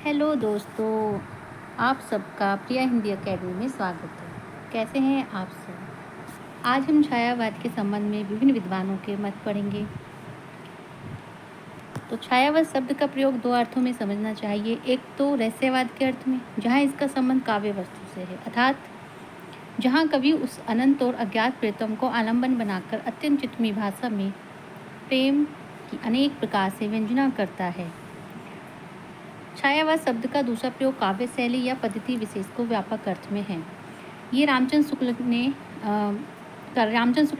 Hello दोस्तों, आप सबका प्रिया हिंदी अकेडमी में स्वागत है। कैसे हैं आप सब? आज हम छायावाद के संबंध में विभिन्न विद्वानों के मत पढ़ेंगे। तो छायावाद शब्द का प्रयोग दो अर्थों में समझना चाहिए। एक तो रहस्यवाद के अर्थ में, जहाँ इसका संबंध काव्य वस्तु से है, अर्थात जहाँ कवि उस अनंत और अज्ञात प्रियतम को आलम्बन बनाकर अत्यंत चित्तमी भाषा में प्रेम की अनेक प्रकार से व्यंजना करता है। छायावाद शब्द का दूसरा प्रयोग काव्य शैली या पद्धति विशेष को व्यापक अर्थ में है। ये रामचंद्र शुक्ल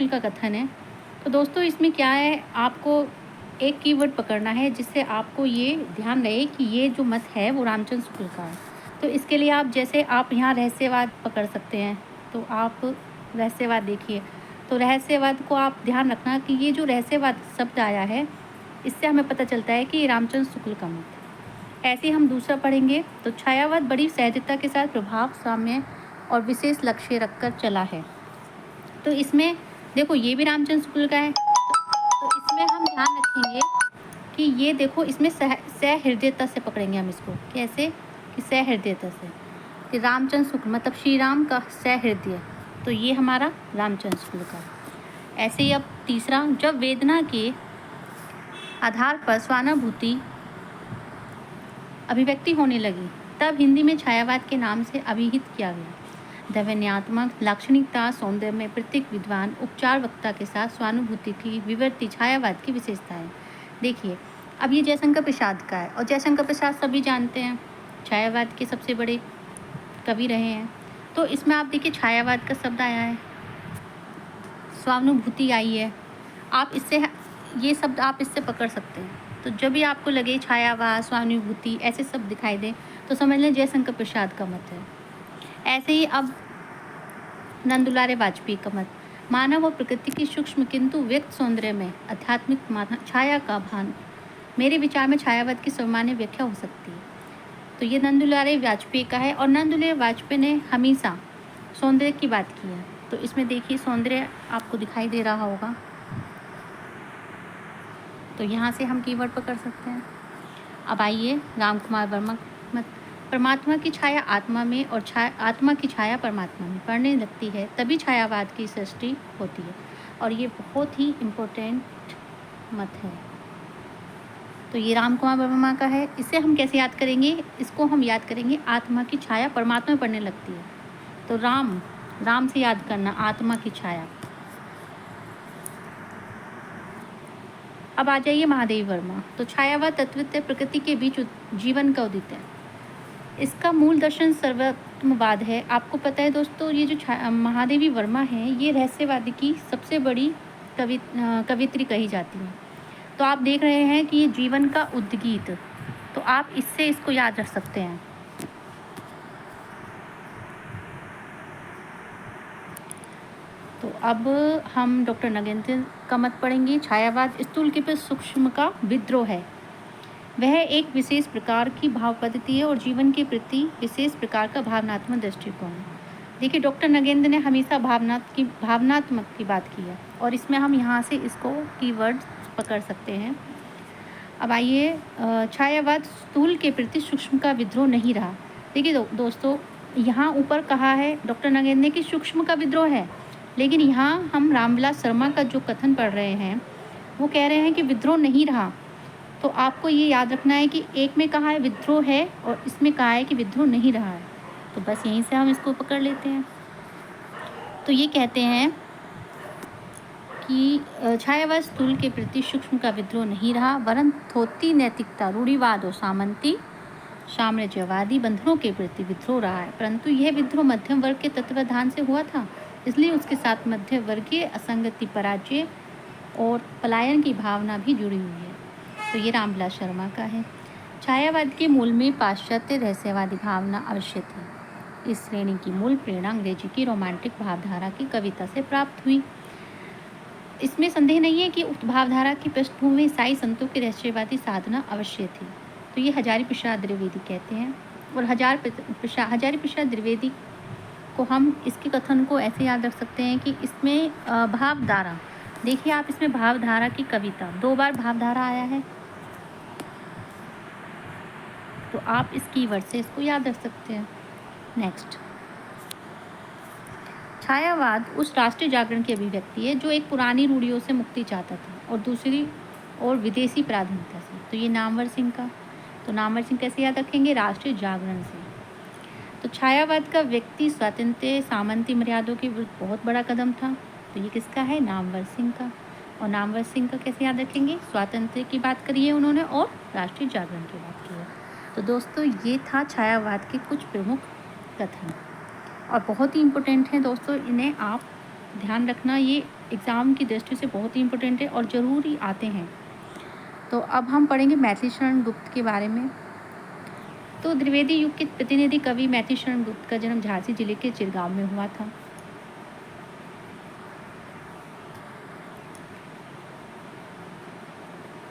का कथन है। तो दोस्तों इसमें क्या है, आपको एक कीवर्ड पकड़ना है जिससे आपको ये ध्यान रहे कि ये जो मत है वो रामचंद्र शुक्ल का है। तो इसके लिए आप यहाँ रहस्यवाद पकड़ सकते हैं। तो आप रहस्यवाद देखिए, तो रहस्यवाद को आप ध्यान रखना कि ये जो रहस्यवाद शब्द आया है इससे हमें पता चलता है कि ये रामचंद्र शुक्ल का मत है। ऐसे ही हम दूसरा पढ़ेंगे। तो छायावाद बड़ी सहजता के साथ प्रभाव, साम्य और विशेष लक्ष्य रखकर चला है। तो इसमें देखो ये भी रामचंद्र शुक्ल का है। तो इसमें हम ध्यान रखेंगे कि ये देखो इसमें सहृदयता से पकड़ेंगे हम इसको। कैसे? कि सहृदयता से, कि रामचंद्र शुक्ल मतलब श्री राम का सहृदय, तो ये हमारा रामचंद्र शुक्ल का। ऐसे ही अब तीसरा, जब वेदना के आधार पर स्वानुभूति अभिव्यक्ति होने लगी तब हिंदी में छायावाद के नाम से अभिहित किया गया। दैवन्यात्मक लाक्षणिकता, सौंदर्य में प्रत्येक विद्वान उपचार वक्ता के साथ स्वानुभूति की विवृत्ति छायावाद की विशेषता है। देखिए अब ये जयशंकर प्रसाद का है, और जयशंकर प्रसाद सभी जानते हैं छायावाद के सबसे बड़े कवि रहे हैं। तो इसमें आप देखिए छायावाद का शब्द आया है, स्वानुभूति आई है। आप इससे ये शब्द आप इससे पकड़ सकते हैं। तो जब भी आपको लगे छायावाद, स्वानुभूति ऐसे शब्द दिखाई दे तो समझ लें जयशंकर प्रसाद का मत है। ऐसे ही अब नंदुलारे वाजपेयी का मत, मानव और प्रकृति की सूक्ष्म किंतु व्यक्त सौंदर्य में आध्यात्मिक छाया का भान मेरे विचार में छायावाद की सामान्य व्याख्या हो सकती है। तो ये नंदुलारे वाजपेयी का है, और नंदुलारे वाजपेयी ने हमेशा सौंदर्य की बात की है। तो इसमें देखिए सौंदर्य आपको दिखाई दे रहा होगा, तो यहाँ से हम कीवर्ड पकड़ सकते हैं। अब आइए राम कुमार वर्मा मत, परमात्मा की छाया आत्मा में और आत्मा की छाया परमात्मा में पड़ने लगती है तभी छायावाद की सृष्टि होती है। और ये बहुत ही इम्पोर्टेंट मत है। तो ये राम कुमार वर्मा का है। इसे हम कैसे याद करेंगे? इसको हम याद करेंगे आत्मा की छाया परमात्मा में पड़ने लगती है। तो राम से याद करना, आत्मा की छाया। अब आ जाइए महादेवी वर्मा। तो छायावाद तत्वतः प्रकृति के बीच जीवन का उदित है। इसका मूल दर्शन सर्वोत्तमवाद है। आपको पता है दोस्तों, ये जो महादेवी वर्मा है ये रहस्यवादी की सबसे बड़ी कवित्री कही जाती है। तो आप देख रहे हैं कि ये जीवन का उद्गीत, तो आप इससे इसको याद रख सकते हैं। तो अब हम डॉक्टर नगेंद्र का मत पढ़ेंगे। छायावाद स्थूल के प्रति सूक्ष्म का विद्रोह है। वह एक विशेष प्रकार की भाव पद्धति है और जीवन के प्रति विशेष प्रकार का भावनात्मक दृष्टिकोण है। देखिए डॉक्टर नगेंद्र ने हमेशा भावनात्मक की बात की है, और इसमें हम यहाँ से इसको कीवर्ड पकड़ सकते हैं। अब आइए छायावाद स्थूल के प्रति सूक्ष्म का विद्रोह नहीं रहा। देखिए दोस्तों, यहाँ ऊपर कहा है डॉक्टर नगेंद्र ने कि सूक्ष्म का विद्रोह है, लेकिन यहाँ हम रामविलास शर्मा का जो कथन पढ़ रहे हैं वो कह रहे हैं कि विद्रोह नहीं रहा। तो आपको ये याद रखना है कि एक में कहा है विद्रोह है और इसमें कहा है कि विद्रोह नहीं रहा है। तो बस यहीं से हम इसको पकड़ लेते हैं। तो ये कहते हैं कि छायावाद स्थूल के प्रति सूक्ष्म का विद्रोह नहीं रहा, वरन थोती नैतिकता, रूढ़िवाद और साम्राज्यवादी बंधनों के प्रति विद्रोह रहा है। परंतु यह विद्रोह मध्यम वर्ग के तत्वावधान से हुआ था, इसलिए उसके साथ मध्य वर्गीय असंगति, पराजय और पलायन की भावना भी जुड़ी हुई है। तो ये रामविलास शर्मा का है। छायावाद के मूल में पाश्चात्य रहस्यवादी भावना अवश्य थी। इस श्रेणी की मूल प्रेरणा अंग्रेजी की रोमांटिक भावधारा की कविता से प्राप्त हुई। इसमें संदेह नहीं है कि उक्त भावधारा की पृष्ठभूमि में ईसाई संतों की रहस्यवादी साधना अवश्य थी। तो ये हजारी प्रसाद द्विवेदी कहते हैं, और हजारी प्रसाद द्विवेदी को हम इसके कथन को ऐसे याद रख सकते हैं कि इसमें भावधारा, देखिए आप इसमें भावधारा की कविता, 2 बार भावधारा आया है। तो आप इस कीवर्ड से इसको याद रख सकते हैं। नेक्स्ट, छायावाद उस राष्ट्रीय जागरण की अभिव्यक्ति है जो एक पुरानी रूढ़ियों से मुक्ति चाहता था और दूसरी और विदेशी प्राधीनता से। तो ये नामवर सिंह का, तो नामवर सिंह कैसे याद रखेंगे? राष्ट्रीय जागरण से। तो छायावाद का व्यक्ति स्वातंत्र्य सामंती मर्यादों के विरुद्ध बहुत बड़ा कदम था। तो ये किसका है? नामवर सिंह का। और नामवर सिंह का कैसे याद रखेंगे? स्वातंत्र्य की बात करी है उन्होंने और राष्ट्रीय जागरण की बात की है। तो दोस्तों ये था छायावाद के कुछ प्रमुख कथन और बहुत ही इम्पोर्टेंट हैं दोस्तों, इन्हें आप ध्यान रखना। ये एग्ज़ाम की दृष्टि से बहुत ही इम्पोर्टेंट है और ज़रूरी आते हैं। तो अब हम पढ़ेंगे मैथिली शरण गुप्त के बारे में। तो द्विवेदी युग के प्रतिनिधि कवि मैथिली शरण गुप्त का जन्म झांसी जिले के चिरगांव में हुआ था।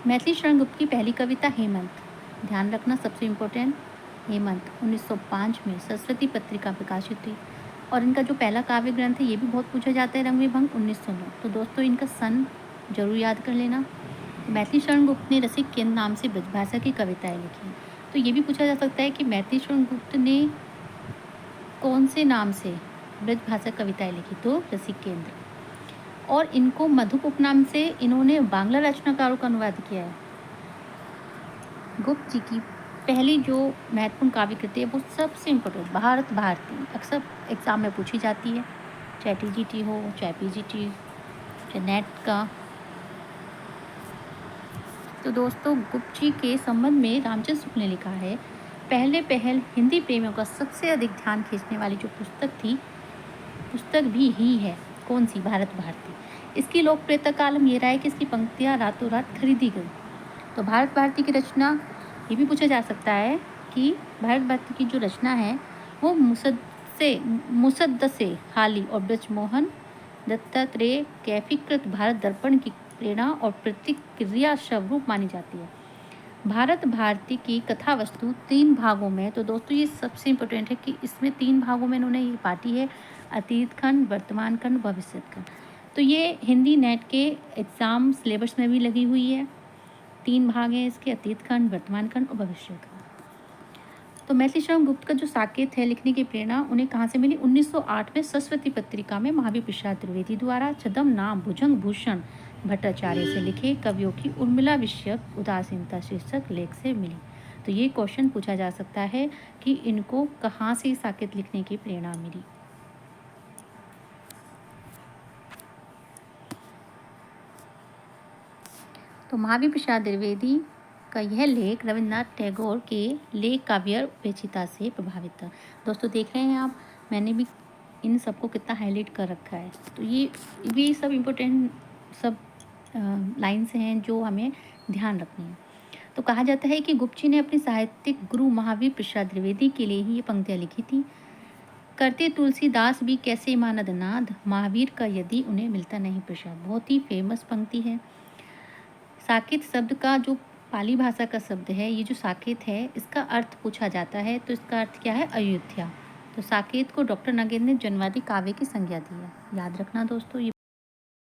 मैथिली शरण गुप्त की पहली कविता हेमंत, ध्यान रखना सबसे इम्पोर्टेंट, हेमंत 1905 में सरस्वती पत्रिका प्रकाशित हुई। और इनका जो पहला काव्य ग्रंथ है ये भी बहुत पूछा जाता है, रंग विभंग 1909। तो दोस्तों इनका सन जरूर याद कर लेना। मैथिली शरण गुप्त ने रसिक केंद्र नाम से ब्रजभाषा की कविताएं लिखी। तो ये भी पूछा जा सकता है कि मैथिली शरण गुप्त ने कौन से नाम से ब्रजभाषा कविताएं लिखी? तो रसिक केंद्र। और इनको मधुप उपनाम से इन्होंने बांग्ला रचनाकारों का अनुवाद किया है। गुप्त जी की पहली जो महत्वपूर्ण काव्य कृति है वो सबसे इम्पोर्टेंट भारत भारती, अक्सर एग्जाम में पूछी जाती है, चाहे टीजीटी हो, चाहे पीजीटी, चाहे नेट का। तो दोस्तों गुप्त जी के संबंध में रामचंद्र शुक्ल ने लिखा है, पहल हिंदी प्रेमियों का सबसे अधिक ध्यान खींचने वाली जो पुस्तक भी ही है, कौन सी? भारत भारती। इसकी लोकप्रियता का आलम ये रहा है कि इसकी पंक्तियाँ रातों रात खरीदी गई। तो भारत भारती की रचना, ये भी पूछा जा सकता है कि भारत भारती की जो रचना है वो मुसद्दसे हाली और ब्रजमोहन दत्तात्रेय कैफीकृत भारत दर्पण की प्रेरणा और प्रतिक्रिया स्वरूप मानी जाती है। भारत भारती की कथा वस्तु 3 भागों में, तो दोस्तों ये सबसे इम्पोर्टेंट है कि इसमें 3 भागों में इन्होंने ये बांटी है, अतीत खंड, वर्तमान खंड, भविष्य खंड। तो ये हिंदी नेट के एग्ज़ाम सिलेबस में भी लगी हुई है। 3 भाग हैं इसके, अतीत खंड, वर्तमान खंड और भविष्य खंड। तो मैथिली शरण गुप्त का जो साकेत है लिखने की प्रेरणा उन्हें कहाँ से मिली? 1908 में सरस्वती पत्रिका में महावीर प्रसाद द्विवेदी द्वारा छद्म नाम भुजंग भूषण भट्टाचार्य से लिखे कवियों की उर्मिला विषयक उदासीनता शीर्षक लेख से मिली। तो ये क्वेश्चन पूछा जा सकता है कि इनको कहाँ से साकेत लिखने की प्रेरणा मिली। तो महावीर प्रसाद द्विवेदी का यह लेख रविन्द्रनाथ टैगोर के लेख काव्य उपेक्षिता से प्रभावित था। दोस्तों देख रहे हैं आप, मैंने भी इन सबको कितना हाईलाइट कर रखा है। तो ये सब इम्पोर्टेंट सब लाइन्स हैं जो हमें ध्यान रखनी है। तो कहा जाता है कि गुप्त जी ने अपने साहित्यिक गुरु महावीर प्रसाद द्विवेदी के लिए ही ये पंक्तियाँ लिखी थी। करते तुलसीदास भी कैसे मानद नाद, महावीर का यदि उन्हें मिलता नहीं प्रसाद। बहुत ही फेमस पंक्ति है। साकेत शब्द का जो पाली भाषा का शब्द है, ये जो साकेत है इसका अर्थ पूछा जाता है, तो इसका अर्थ क्या है? अयोध्या। तो साकेत को डॉक्टर नगेंद्र ने जनवादी काव्य की संज्ञा दी है, याद रखना दोस्तों। ये